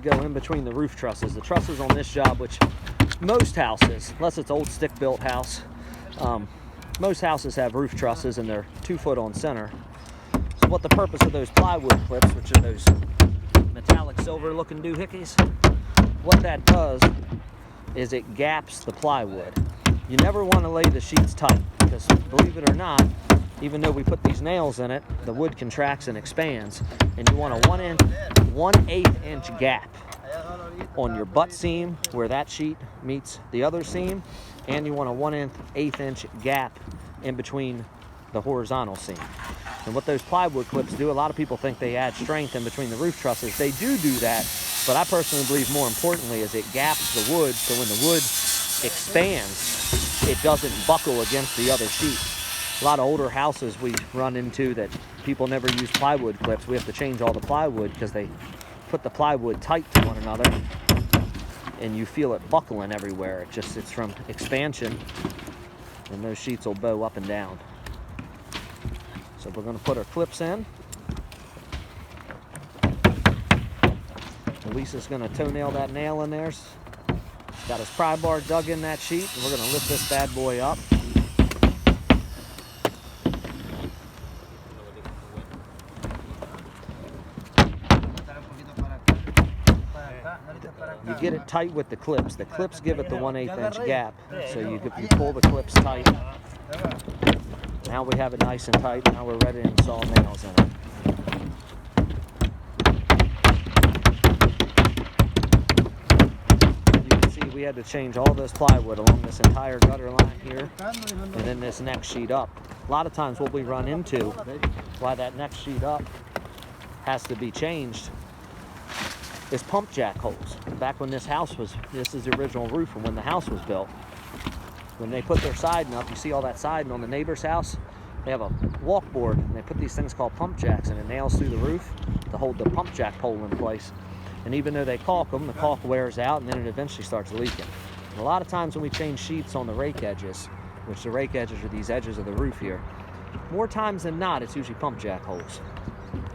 Go in between the roof trusses. The trusses on this job, which most houses, unless it's old stick-built house, most houses have roof trusses and they're 2 foot on center. So what the purpose of those plywood clips, which are those metallic silver looking doohickeys, what that does is it gaps the plywood. You never want to lay the sheets tight because, believe it or not, even though we put these nails in it, the wood contracts and expands, and you want a 1/8 inch gap on your butt seam where that sheet meets the other seam, and you want a 1/8 inch gap in between the horizontal seam. And what those plywood clips do, a lot of people think they add strength in between the roof trusses. They do that, but I personally believe more importantly is it gaps the wood, so when the wood expands, it doesn't buckle against the other sheet. A lot of older houses we run into that people never use plywood clips. We have to change all the plywood because they put the plywood tight to one another and you feel it buckling everywhere. It's from expansion, and those sheets will bow up and down. So we're going to put our clips in. Lisa's going to toenail that nail in there. Got his pry bar dug in that sheet, and we're going to lift this bad boy up. You get it tight with the clips. The clips give it the 1/8 inch gap, so you pull the clips tight. Now we have it nice and tight. Now we're ready to install nails in it. You can see we had to change all this plywood along this entire gutter line here, and then this next sheet up. A lot of times what we run into, why that next sheet up has to be changed, is pump jack holes. Back when this is the original roof from when the house was built. When they put their siding up, you see all that siding on the neighbor's house? They have a walk board, and they put these things called pump jacks, and it nails through the roof to hold the pump jack pole in place. And even though they caulk them, the caulk wears out, and then it eventually starts leaking. And a lot of times when we change sheets on the rake edges, which the rake edges are these edges of the roof here, more times than not, it's usually pump jack holes.